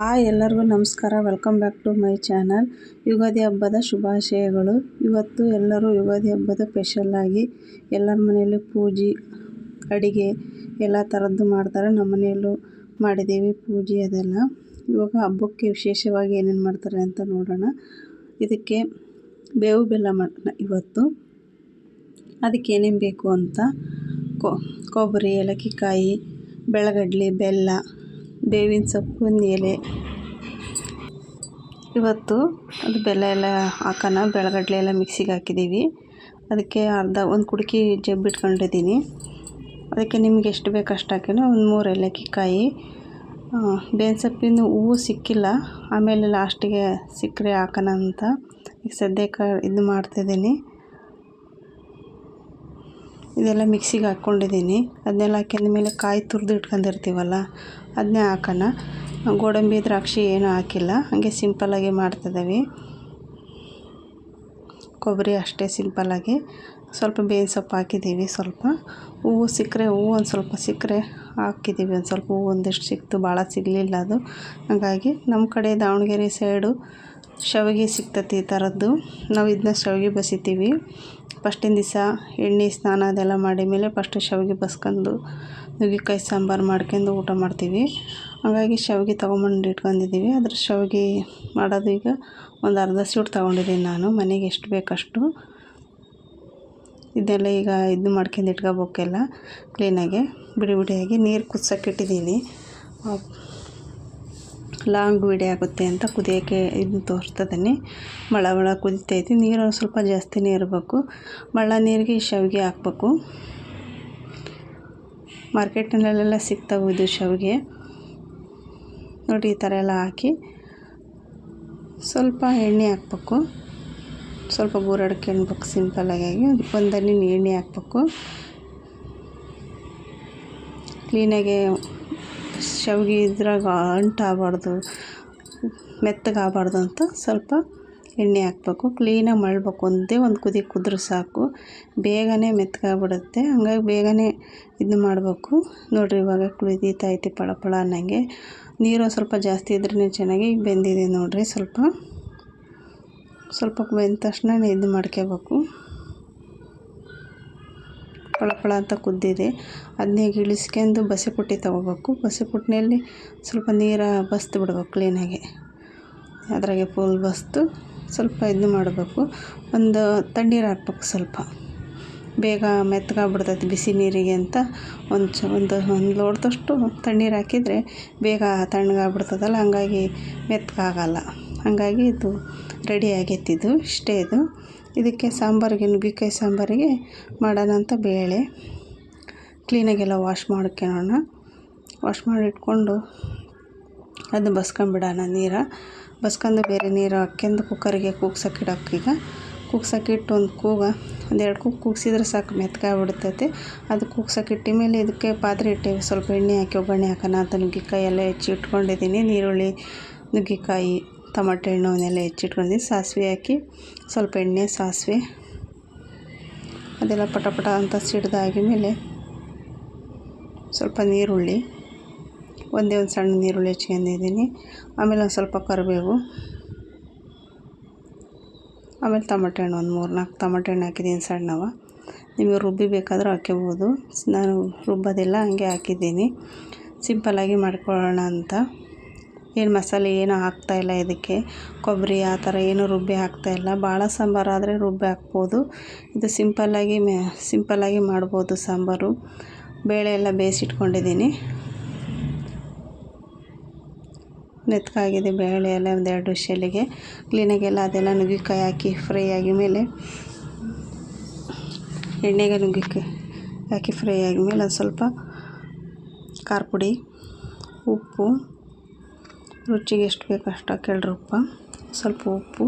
ಎಲ್ಲರಿಗೂ ನಮಸ್ಕಾರ. Welcome back to my channel. Ugadi ಹಬ್ಬದ ಶುಭಾಶಯಗಳು. ಇವತ್ತು ಎಲ್ಲರೂ ಯುಗಾದಿ ಹಬ್ಬದ ಸ್ಪೆಷಲ್ಲಾಗಿ ಎಲ್ಲರ ಮನೆಯಲ್ಲೂ ಪೂಜೆ ಅಡುಗೆ ಎಲ್ಲ ಥರದ್ದು ಮಾಡ್ತಾರೆ. ನಮ್ಮ ಮನೆಯಲ್ಲೂ ಮಾಡಿದ್ದೀವಿ ಪೂಜೆ ಅದೆಲ್ಲ. ಇವಾಗ ಹಬ್ಬಕ್ಕೆ ವಿಶೇಷವಾಗಿ ಏನೇನು ಮಾಡ್ತಾರೆ ಅಂತ ನೋಡೋಣ. ಇದಕ್ಕೆ ಬೇವು ಬೆಲ್ಲ ಮಾಡೋಣ ಇವತ್ತು. ಅದಕ್ಕೆ ಏನೇನು ಬೇಕು ಅಂತ ಕೊಬ್ಬರಿ, ಏಲಕ್ಕಿಕಾಯಿ, ಬೆಳಗಡ್ಲೆ, ಬೆಲ್ಲ, ಬೇವಿನ ಸೊಪ್ಪು, ಒಂದು ಎಲೆ. ಇವತ್ತು ಅದು ಬೆಲ್ಲ ಎಲ್ಲ ಹಾಕೋಣ. ಬೆಳಗಡ್ಲೆ ಎಲ್ಲ ಮಿಕ್ಸಿಗೆ ಹಾಕಿದ್ದೀವಿ. ಅದಕ್ಕೆ ಒಂದು ಕುಡುಕಿ ಜಬ್ಬಿಟ್ಕೊಂಡಿದ್ದೀನಿ. ಅದಕ್ಕೆ ನಿಮ್ಗೆ ಎಷ್ಟು ಬೇಕು ಅಷ್ಟು ಹಾಕಿನ. ಒಂದು 3 ಏಲಕ್ಕಿಕಾಯಿ, ಬೇವಿನ ಸೊಪ್ಪಿನ ಹೂವು ಸಿಕ್ಕಿಲ್ಲ, ಆಮೇಲೆ ಲಾಸ್ಟಿಗೆ ಸಿಕ್ಕರೆ ಹಾಕೋಣ ಅಂತ ಈಗ ಸದ್ಯಕ್ಕೆ ಇದು ಮಾಡ್ತಿದ್ದೀನಿ. ಇದೆಲ್ಲ ಮಿಕ್ಸಿಗೆ ಹಾಕ್ಕೊಂಡಿದ್ದೀನಿ. ಅದನ್ನೆಲ್ಲ ಹಾಕಿದ್ಮೇಲೆ ಕಾಯಿ ತುರಿದು ಇಟ್ಕೊಂಡಿರ್ತೀವಲ್ಲ ಅದನ್ನೇ ಹಾಕೋಣ. ಗೋಡಂಬಿ ದ್ರಾಕ್ಷಿ ಏನೂ ಹಾಕಿಲ್ಲ, ಹಾಗೆ ಸಿಂಪಲ್ಲಾಗಿ ಮಾಡ್ತಿದ್ದೀವಿ. ಕೊಬ್ಬರಿ ಅಷ್ಟೇ ಸಿಂಪಲ್ಲಾಗಿ. ಸ್ವಲ್ಪ ಬೇವಿನ ಸೊಪ್ಪು ಹಾಕಿದ್ದೀವಿ. ಸ್ವಲ್ಪ ಹೂವು ಸಿಕ್ಕರೆ ಒಂದು ಸ್ವಲ್ಪ ಸಿಕ್ಕರೆ ಹಾಕಿದ್ದೀವಿ. ಒಂದು ಸ್ವಲ್ಪ ಹೂವು ಒಂದಿಷ್ಟು ಸಿಕ್ತು, ಭಾಳ ಸಿಗಲಿಲ್ಲ ಅದು. ಹಾಗಾಗಿ ನಮ್ಮ ಕಡೆ ದಾವಣಗೆರೆ ಸೈಡು ಶಾವಿಗೆ ಸಿಗ್ತೈತಿ ಈ ಥರದ್ದು. ನಾವು ಇದನ್ನ ಶಾವಿಗೆ ಬಸಿತೀವಿ. ಫಸ್ಟಿನ ದಿವಸ ಎಣ್ಣೆ ಸ್ನಾನ ಅದೆಲ್ಲ ಮಾಡಿ ಮೇಲೆ ಫಸ್ಟು ಶಾವಿಗೆ ಬಸ್ಕೊಂಡು ನುಗ್ಗೆಕಾಯಿ ಸಾಂಬಾರು ಮಾಡ್ಕೊಂಡು ಊಟ ಮಾಡ್ತೀವಿ. ಹಾಗಾಗಿ ಶಾವಿಗೆ ತೊಗೊಂಬಂದು ಇಟ್ಕೊಂಡಿದ್ದೀವಿ. ಅದ್ರ ಶಾವಿಗೆ ಮಾಡೋದು ಈಗ ಒಂದು ಅರ್ಧ ಸೀಟ್ ತೊಗೊಂಡಿದ್ದೀನಿ ನಾನು, ಮನೆಗೆ ಎಷ್ಟು ಬೇಕಷ್ಟು. ಇದೆಲ್ಲ ಈಗ ಇದು ಮಾಡ್ಕೊಂಡು ಇಟ್ಕೋಬೇಕೆಲ್ಲ ಕ್ಲೀನಾಗಿ ಬಿಡಿ ಬಿಡಿಯಾಗಿ. ನೀರು ಕುದಿಸೋಕ್ಕಿಟ್ಟಿದ್ದೀನಿ. ಲಾಂಗ್ ವಿಡಿಯೋ ಆಗುತ್ತೆ ಅಂತ ಕುದಿಯೋಕ್ಕೆ ಇದನ್ನು ತೋರಿಸ್ತಿದ್ದೀನಿ. ಮಳ ಕುದಿತೈತಿ. ನೀರು ಸ್ವಲ್ಪ ಜಾಸ್ತಿನೇ ಇರಬೇಕು. ಮಳ್ಳ ನೀರಿಗೆ ಈ ಶಾವಿಗೆ ಹಾಕ್ಬೇಕು. ಮಾರ್ಕೆಟ್ನಲ್ಲೆಲ್ಲ ಸಿಗ್ತಾವೆ ಇದು ಶಾವಿಗೆ. ನೋಡಿ ಈ ಥರ ಎಲ್ಲ ಹಾಕಿ ಸ್ವಲ್ಪ ಎಣ್ಣೆ ಹಾಕ್ಬೇಕು. ಸ್ವಲ್ಪ ಗೂರಾಡ್ಕೊಳ್ಬೇಕು ಸಿಂಪಲ್ಲಾಗಿ. ಒಂದನಿ ಎಣ್ಣೆ ಹಾಕ್ಬೇಕು. ಕ್ಲೀನಾಗಿ ಶಾವಿಗೆ ಇದ್ರಾಗ ಅಂಟಾಗಬಾರ್ದು, ಮೆತ್ತಗಾಗಬಾರ್ದು ಅಂತ ಸ್ವಲ್ಪ ಎಣ್ಣೆ ಹಾಕ್ಬೇಕು. ಕ್ಲೀನಾಗಿ ಮಳ್ಬೇಕು. ಒಂದೇ ಒಂದು ಕುದಿ ಕುದ್ರೆ ಸಾಕು, ಬೇಗನೆ ಮೆತ್ತಗಾಗ್ಬಿಡುತ್ತೆ. ಹಂಗಾಗಿ ಬೇಗನೆ ಇದನ್ನ ಮಾಡಬೇಕು. ನೋಡಿರಿ ಇವಾಗ ಕುದೀತೈತಿ ಪಳ ಪಳ ಅನ್ನಂಗೆ. ನೀರು ಸ್ವಲ್ಪ ಜಾಸ್ತಿ ಇದ್ರೇ ಚೆನ್ನಾಗಿ ಬೆಂದಿದೆ ನೋಡಿರಿ. ಸ್ವಲ್ಪ ಬೆಂದ ತಕ್ಷಣ ಇದು ಮಾಡ್ಕೋಬೇಕು. ಪಳ ಅಂತ ಕುದ್ದಿದೆ. ಅದನ್ನೇ ಇಳಿಸ್ಕೊಂಡು ಬಸೆಪುಟ್ಟಿ ತೊಗೋಬೇಕು. ಬಸೆಪುಟ್ಟಿನಲ್ಲಿ ಸ್ವಲ್ಪ ನೀರು ಬಸ್ದು ಬಿಡ್ಬೇಕು ಕ್ಲೀನಾಗಿ. ಅದ್ರಾಗೆ ಫುಲ್ ಬಸ್ದು ಸ್ವಲ್ಪ ಇದು ಮಾಡಬೇಕು. ಒಂದು ತಣ್ಣೀರು ಹಾಕ್ಬೇಕು. ಸ್ವಲ್ಪ ಬೇಗ ಮೆತ್ತಗಾಗ್ಬಿಡ್ತೈತಿ ಬಿಸಿ ನೀರಿಗೆ ಅಂತ ಒಂದು ಲೋಟದಷ್ಟು ತಣ್ಣೀರು ಹಾಕಿದರೆ ಬೇಗ ತಣ್ಣಗಾಗ್ಬಿಡ್ತದಲ್ಲ, ಹಂಗಾಗಿ ಮೆತ್ತಗಾಗಲ್ಲ. ಹಾಗಾಗಿ ಇದು ರೆಡಿ ಆಗೈತಿ. ಇದು ಇಷ್ಟೇ. ಇದಕ್ಕೆ ಸಾಂಬಾರಿಗೆ, ನುಗ್ಗೆಕಾಯಿ ಸಾಂಬಾರಿಗೆ ಮಾಡೋಣ ಅಂತ ಬೇಳೆ ಕ್ಲೀನಾಗೆಲ್ಲ ವಾಶ್ ಮಾಡ್ಕೊಳ್ಳೋಣ. ವಾಶ್ ಮಾಡಿ ಇಟ್ಕೊಂಡು ಅದನ್ನ ಬಸ್ಕೊಂಬಿಡೋಣ. ನೀರು ಬಸ್ಕೊಂಡು ಬೇರೆ ನೀರು ಹಾಕ್ಕೊಂಡು ಕುಕ್ಕರಿಗೆ ಕೂಗ್ಸೋಕ್ಕಿಡೋಕೆ. ಈಗ ಕೂಗ್ಸೋಕ್ಕಿಟ್ಟು ಒಂದೆರಡು ಕೂಗಿಸಿದ್ರೆ ಸಾಕು, ಮೆತ್ತಗಾಗ್ಬಿಡ್ತೈತೆ. ಅದು ಕೂಗ್ಸೋಕ್ಕಿಟ್ಟ ಮೇಲೆ ಇದಕ್ಕೆ ಪಾತ್ರೆ ಇಟ್ಟೇವಿ. ಸ್ವಲ್ಪ ಎಣ್ಣೆ ಹಾಕಿ ಒಗ್ಗರಣೆ ಹಾಕೋಣ ಅಂತ ನುಗ್ಗೆಕಾಯಿ ಎಲ್ಲ ಹೆಚ್ಚಿ ಇಟ್ಕೊಂಡಿದ್ದೀನಿ. ನೀರುಳ್ಳಿ, ನುಗ್ಗೆಕಾಯಿ, ಟೊಮಟೊ ಹಣ್ಣು ಅವನ್ನೆಲ್ಲ ಹೆಚ್ಚಿಟ್ಕೊಂಡಿದ್ದೀನಿ. ಸಾಸಿವೆ ಹಾಕಿ ಸ್ವಲ್ಪ ಎಣ್ಣೆ, ಸಾಸಿವೆ ಅದೆಲ್ಲ ಪಟ ಅಂತ ಸಿಡ್ದಾಗಿ ಮೇಲೆ ಸ್ವಲ್ಪ ನೀರುಳ್ಳಿ, ಒಂದೇ ಒಂದು ಸಣ್ಣ ನೀರುಳ್ಳಿ ಹೆಚ್ಕೊಂಡಿದ್ದೀನಿ. ಆಮೇಲೆ ಒಂದು ಸ್ವಲ್ಪ ಕರಿಬೇವು, ಆಮೇಲೆ ಟೊಮಟೊ ಹಣ್ಣು ಒಂದು 3-4 ಟೊಮಟೊ ಹಣ್ಣು ಹಾಕಿದ್ದೀನಿ ಸಣ್ಣವ. ನಿಮಗೆ ರುಬ್ಬಿ ಬೇಕಾದರೂ ಹಾಕ್ಕೋಬೋದು. ನಾನು ರುಬ್ಬೋದಿಲ್ಲ, ಹಂಗೆ ಹಾಕಿದ್ದೀನಿ. ಸಿಂಪಲ್ಲಾಗಿ ಮಾಡ್ಕೊಳ್ಳೋಣ ಅಂತ. ಏನು ಮಸಾಲೆ ಏನೂ ಹಾಕ್ತಾಯಿಲ್ಲ ಇದಕ್ಕೆ. ಕೊಬ್ಬರಿ ಆ ಥರ ಏನೂ ರುಬ್ಬಿ ಹಾಕ್ತಾಯಿಲ್ಲ. ಭಾಳ ಸಾಂಬಾರು ಆದರೆ ರುಬ್ಬಿ ಹಾಕ್ಬೋದು. ಇದು ಸಿಂಪಲ್ಲಾಗಿ ಮಾಡ್ಬೋದು ಸಾಂಬಾರು. ಬೇಳೆ ಎಲ್ಲ ಬೇಯಿಸಿಟ್ಕೊಂಡಿದ್ದೀನಿ. ಮೆತ್ತಗಾಗಿದೆ ಬೇಳೆ ಎಲ್ಲ. 1-2 ವಿಷಲಿಗೆ ಕ್ಲೀನಾಗೆಲ್ಲ ಅದೆಲ್ಲ ನುಗ್ಗೆಕಾಯಿ ಹಾಕಿ ಫ್ರೈ ಆಗಿ ಮೇಲೆ, ಎಣ್ಣೆಗೆ ನುಗ್ಗೆಕಾಯಿ ಹಾಕಿ ಫ್ರೈ ಆಗಿದ್ಮೇಲೆ ಒಂದು ಸ್ವಲ್ಪ ಖಾರ ಪುಡಿ, ಉಪ್ಪು, ರುಚಿಗೆ ಎಷ್ಟು ಬೇಕು ಅಷ್ಟು ಹಾಕ್ಕೊಳ್ರಿ. ಸ್ವಲ್ಪ ಉಪ್ಪು,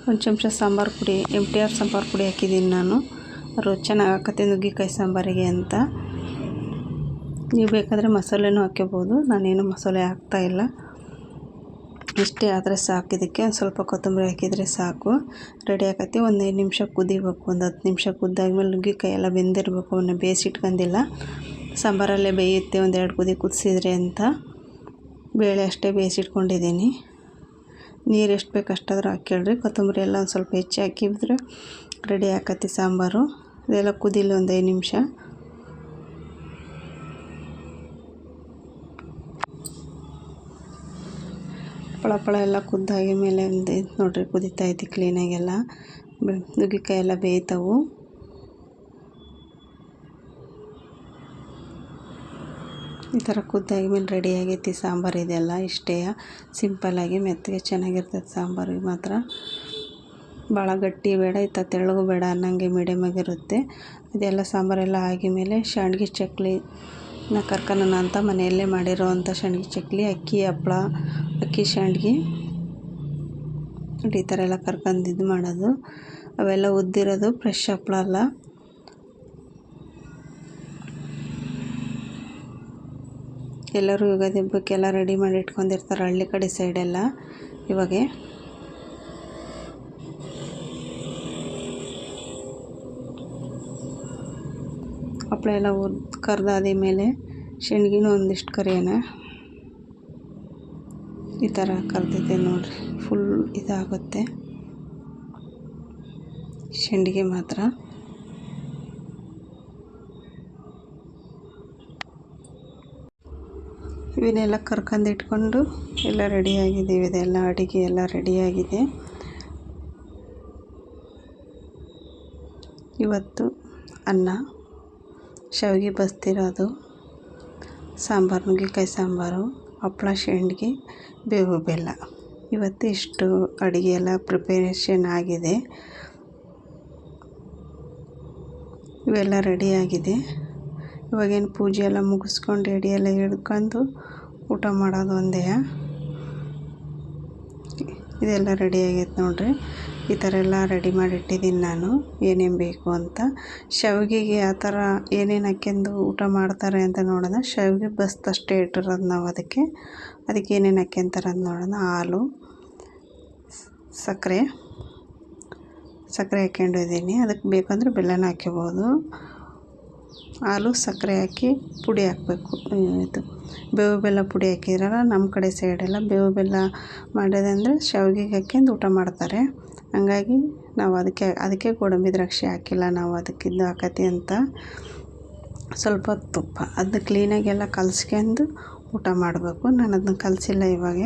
ಒಂದು ಚಮಚ ಸಾಂಬಾರು ಪುಡಿ, MTR ಸಾಂಬಾರು ಪುಡಿ ಹಾಕಿದ್ದೀನಿ ನಾನು. ರುಚಿ ಚೆನ್ನಾಗಿ ಹಾಕತ್ತೆ ನುಗ್ಗೆಕಾಯಿ ಸಾಂಬಾರಿಗೆ ಅಂತ. ನೀವು ಬೇಕಾದರೆ ಮಸಾಲೆನೂ ಹಾಕ್ಕೋಬೋದು. ನಾನೇನು ಮಸಾಲೆ ಹಾಕ್ತಾಯಿಲ್ಲ. ಇಷ್ಟೇ ಆದರೆ ಸಾಕು. ಇದಕ್ಕೆ ಒಂದು ಸ್ವಲ್ಪ ಕೊತ್ತಂಬರಿ ಹಾಕಿದರೆ ಸಾಕು, ರೆಡಿ ಆಕತಿ. ಒಂದು 5 ನಿಮಿಷ ಕುದಿಬೇಕು. ಒಂದು 10 ನಿಮಿಷ ಕುದ್ದಾದ್ಮೇಲೆ ನುಗ್ಗೆಕಾಯಿ ಎಲ್ಲ ಬೆಂದಿರಬೇಕು. ಅವನ್ನ ಬೇಯಿಸಿಟ್ಕೊಂಡಿಲ್ಲ. ಸಾಂಬಾರಲ್ಲೇ ಬೇಯುತ್ತೆ, ಒಂದೆರಡು ಕುದಿ ಕುದಿಸಿದ್ರೆ ಅಂತ ಬೇಳೆ ಅಷ್ಟೇ ಬೇಯಿಸಿಟ್ಕೊಂಡಿದ್ದೀನಿ. ನೀರು ಎಷ್ಟು ಬೇಕು ಅಷ್ಟಾದ್ರೂ ಹಾಕ್ಕೊಳ್ರಿ. ಕೊತ್ತಂಬರಿ ಎಲ್ಲ ಒಂದು ಸ್ವಲ್ಪ ಹೆಚ್ಚು ಹಾಕಿದ್ರೆ ರೆಡಿ ಆಕತಿ ಸಾಂಬಾರು. ಇದೆಲ್ಲ ಕುದಿಲಿ ಒಂದು 5 ನಿಮಿಷ. ಪಳ ಎಲ್ಲ ಕುದ್ದಾಗಿ ಮೇಲೆ ಒಂದು ನೋಡ್ರಿ ಕುದೀತಾ ಐತಿ ಕ್ಲೀನಾಗೆಲ್ಲ. ನುಗ್ಗಿಕಾಯಿ ಎಲ್ಲ ಬೇಯ್ತಾವು. ಈ ಥರ ಕುದ್ದಾಗಿ ಮೇಲೆ ರೆಡಿ ಆಗೈತಿ ಸಾಂಬಾರು. ಇದೆಲ್ಲ ಇಷ್ಟೇ ಸಿಂಪಲ್ಲಾಗಿ ಮೆತ್ತಗೆ ಚೆನ್ನಾಗಿರ್ತದೆ ಸಾಂಬಾರು. ಮಾತ್ರ ಭಾಳ ಗಟ್ಟಿ ಬೇಡ, ಇತ್ತ ತೆಳ್ಳಗೂ ಬೇಡ ಅನ್ನಂಗೆ ಮೀಡಿಯಮಾಗಿರುತ್ತೆ. ಇದೆಲ್ಲ ಸಾಂಬಾರೆಲ್ಲ ಆಗಿಮೇಲೆ ಶಾಂಡ್ಗೆ ಚಕ್ಲಿ ಕರ್ಕನ ಅಂತ ಮನೆಯಲ್ಲೇ ಮಾಡಿರೋ ಅಂಥ ಶಾಂಡ್ಗೆ ಚಕ್ಲಿ, ಅಕ್ಕಿ ಹಪ್ಪಳ, ಅಕ್ಕಿ ಶಾಂಡ್ಗೆ ಈ ಥರ ಎಲ್ಲ ಕರ್ಕೊಂಡು ಇದು ಮಾಡೋದು. ಅವೆಲ್ಲ ಉದ್ದಿರೋದು ಫ್ರೆಶ್ ಹಪ್ಪಳ ಅಲ್ಲ. ಎಲ್ಲರೂ ಯುಗಾದಿ ಹಬ್ಬಕ್ಕೆಲ್ಲ ರೆಡಿ ಮಾಡಿ ಇಟ್ಕೊಂಡಿರ್ತಾರೆ ಹಳ್ಳಿ ಕಡೆ ಸೈಡೆಲ್ಲ. ಇವಾಗ ಹಪ್ಪಳ ಎಲ್ಲ ಕರ್ದಾದ ಮೇಲೆ ಶೇಂಡ್ಗಿನೂ ಒಂದಿಷ್ಟು ಕರಿಯೋಣ. ಈ ಥರ ಕರ್ದಿದ್ದೆ ನೋಡ್ರಿ, ಫುಲ್ ಇದಾಗುತ್ತೆ ಶೇಂಡ್ಗೆ ಮಾತ್ರ. ಇವನ್ನೆಲ್ಲ ಕರ್ಕೊಂಡು ಇಟ್ಕೊಂಡು ಎಲ್ಲ ರೆಡಿಯಾಗಿದ್ದೀವಿ. ಇದೆಲ್ಲ ಅಡುಗೆ ಎಲ್ಲ ರೆಡಿಯಾಗಿದೆ. ಇವತ್ತು ಅನ್ನ, ಶಾವಿಗೆ ಬಸ್ತಿರೋದು, ಸಾಂಬಾರು, ನುಗ್ಗೆಕಾಯಿ ಸಾಂಬಾರು, ಹಪ್ಪಳ, ಶೇಂಡ್ಗೆ, ಬೇವು ಬೆಲ್ಲ. ಇವತ್ತು ಇಷ್ಟು ಅಡುಗೆ ಎಲ್ಲ ಪ್ರಿಪರೇಷನ್ ಆಗಿದೆ. ಇವೆಲ್ಲ ರೆಡಿಯಾಗಿದೆ. ಇವಾಗೇನು ಪೂಜೆ ಎಲ್ಲ ಮುಗಿಸ್ಕೊಂಡು ಎಡೆ ಎಲ್ಲ ಹಿಡ್ಕೊಂಡು ಊಟ ಮಾಡೋದು ಒಂದೇ. ಇದೆಲ್ಲ ರೆಡಿ ಆಗೈತೆ ನೋಡ್ರಿ. ಈ ಥರ ಎಲ್ಲ ರೆಡಿ ಮಾಡಿಟ್ಟಿದ್ದೀನಿ ನಾನು, ಏನೇನು ಬೇಕು ಅಂತ. ಶಾವಿಗೆಗೆ ಆ ಥರ ಏನೇನು ಹಾಕ್ಯಂಡು ಊಟ ಮಾಡ್ತಾರೆ ಅಂತ ನೋಡೋಣ. ಶಾವಿಗೆ ಬಸ್ತಷ್ಟೇ ಇಟ್ಟಿರೋದು ನಾವು. ಅದಕ್ಕೆ ಏನೇನು ಹಾಕ್ಯಂತಾರೆ ಅಂತ ನೋಡೋಣ. ಹಾಲು, ಸಕ್ಕರೆ ಹಾಕ್ಕೊಂಡಿದ್ದೀನಿ. ಅದಕ್ಕೆ ಬೇಕಂದ್ರೆ ಬೆಲ್ಲನ ಹಾಕ್ಕೋಬೋದು. ಹಾಲು, ಸಕ್ಕರೆ ಹಾಕಿ ಪುಡಿ ಹಾಕಬೇಕು. ಇದು ಬೇವು ಬೆಲ್ಲ ಪುಡಿ ಹಾಕಿದ್ರಲ್ಲ ನಮ್ಮ ಕಡೆ ಸೈಡೆಲ್ಲ ಬೇವು ಬೆಲ್ಲ ಮಾಡೋದಂದರೆ ಶಾವಿಗೆಗೆ ಹಾಕ್ಯಂಡು ಊಟ ಮಾಡ್ತಾರೆ. ಹಂಗಾಗಿ ನಾವು ಅದಕ್ಕೆ ಗೋಡಂಬಿ ದ್ರಾಕ್ಷಿ ಹಾಕಿಲ್ಲ ನಾವು. ಅದಕ್ಕಿದ್ದು ಹಾಕತಿ ಅಂತ ಸ್ವಲ್ಪ ತುಪ್ಪ, ಅದನ್ನ ಕ್ಲೀನಾಗೆಲ್ಲ ಕಲಸ್ಕೊಂಡು ಊಟ ಮಾಡಬೇಕು. ನಾನು ಅದನ್ನ ಕಲಸಿಲ್ಲ ಇವಾಗ.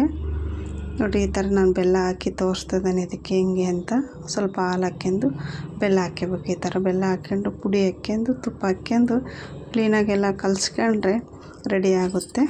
ನೋಡಿ ಈ ಥರ ನಾನು ಬೆಲ್ಲ ಹಾಕಿ ತೋರಿಸ್ತಿದ್ದಾನೆ ಇದಕ್ಕೆ ಹೆಂಗೆ ಅಂತ. ಸ್ವಲ್ಪ ಹಾಲು ಹಾಕ್ಕೊಂಡು ಬೆಲ್ಲ ಹಾಕ್ಕೋಬೇಕು. ಈ ಥರ ಬೆಲ್ಲ ಹಾಕ್ಕೊಂಡು ಪುಡಿ ಹಾಕ್ಕೊಂಡು ತುಪ್ಪ ಹಾಕ್ಕೊಂಡು ಕ್ಲೀನಾಗೆಲ್ಲ ಕಲಸ್ಕೊಂಡ್ರೆ ರೆಡಿ ಆಗುತ್ತೆ.